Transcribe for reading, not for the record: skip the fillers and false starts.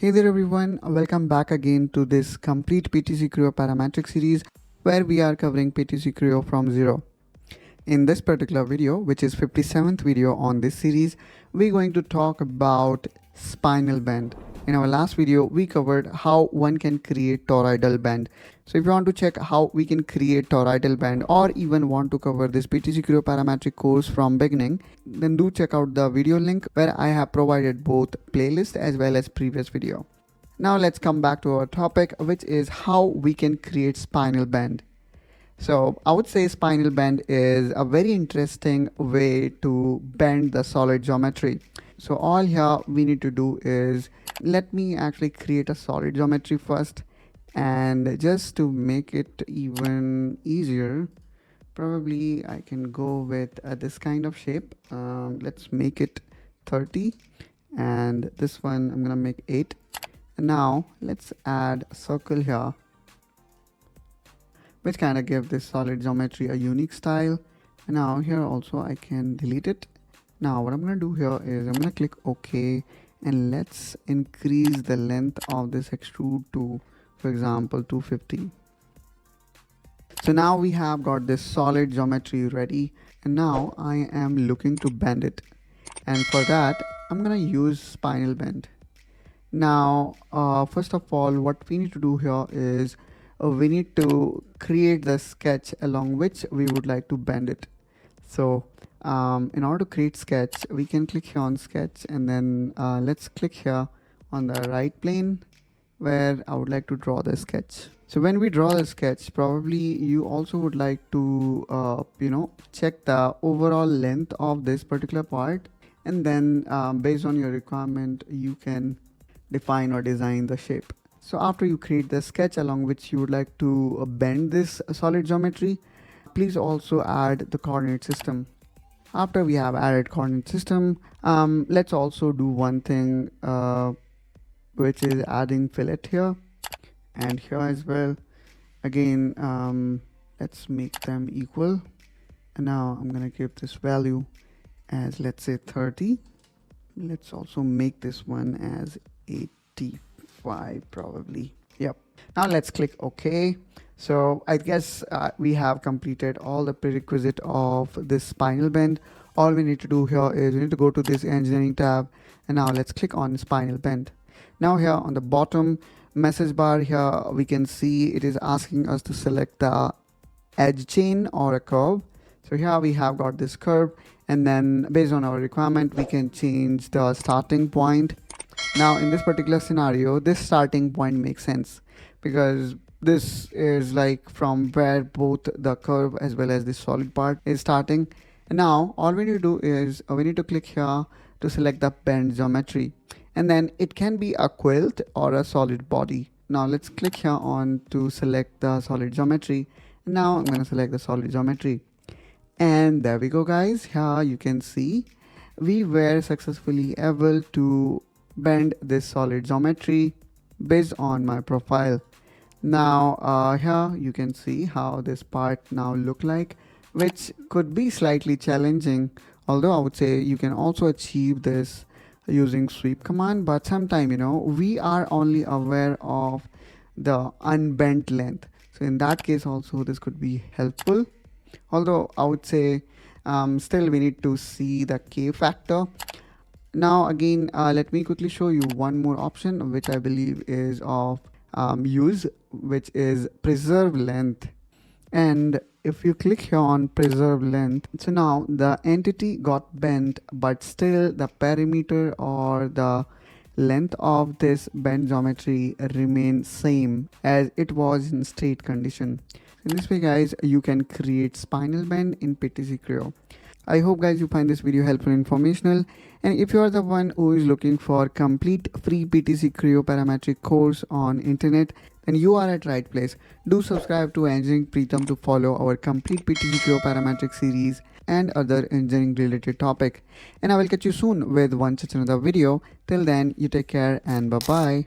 Hey there everyone, welcome back again to this complete PTC Creo parametric series where we are covering PTC Creo from zero. In this particular video, which is 57th video on this series, we're going to talk about spinal bend. In our last video, we covered how one can create toroidal bend. So if you want to check how we can create toroidal bend or even want to cover this PTC Creo parametric course from beginning, then do check out the video link where I have provided both playlist as well as previous video. Now let's come back to our topic, which is how we can create spinal bend. So I would say spinal bend is a very interesting way to bend the solid geometry. So all here we need to do is, let me actually create a solid geometry first, and just to make it even easier, probably I can go with this kind of shape. Let's make it 30, and this one I'm gonna make 8. And now let's add a circle here, which kind of give this solid geometry a unique style. And now here also I can delete it. Now what I'm going to do here is I'm going to click OK, and let's increase the length of this extrude to, for example, 250. So now we have got this solid geometry ready, and now I am looking to bend it. And for that, I'm going to use spinal bend. Now, first of all, what we need to do here is we need to create the sketch along which we would like to bend it. So in order to create sketch, we can click here on sketch, and then let's click here on the right plane where I would like to draw the sketch. So when we draw the sketch, probably you also would like to check the overall length of this particular part, and then based on your requirement you can define or design the shape. So after you create the sketch along which you would like to bend this solid geometry, please also add the coordinate system. After we have added coordinate system, let's also do one thing, which is adding fillet here and here as well. Again, let's make them equal. And now I'm gonna give this value as, let's say, 30. Let's also make this one as 85 probably. Yep. Now let's click OK. So I guess we have completed all the prerequisite of this spinal bend. All we need to do here is we need to go to this engineering tab, and now let's click on spinal bend. Now here on the bottom message bar here, we can see it is asking us to select the edge chain or a curve. So here we have got this curve, and then based on our requirement we can change the starting point. Now in this particular scenario, this starting point makes sense because this is like from where both the curve as well as the solid part is starting. And now all we need to do is we need to click here to select the bend geometry, and then it can be a quilt or a solid body. Now let's click here on to select the solid geometry, and now I'm going to select the solid geometry. And there we go, guys. Here you can see we were successfully able to bend this solid geometry based on my profile. Now here you can see how this part now look like, which could be slightly challenging, although I would say you can also achieve this using sweep command. But sometime we are only aware of the unbent length, so in that case also this could be helpful, although I would say still we need to see the K factor. Now again, let me quickly show you one more option which I believe is of use, which is preserve length. And if you click here on preserve length, so now the entity got bent, but still the perimeter or the length of this bend geometry remains same as it was in straight condition. In this way, guys, you can create spinal bend in PTC Creo. I hope, guys, you find this video helpful and informational. And if you are the one who is looking for complete free PTC Creo parametric course on internet, then you are at right place. Do subscribe to Engineering Pritam to follow our complete PTC Creo parametric series and other engineering related topic. And I will catch you soon with one such another video. Till then, you take care and bye bye.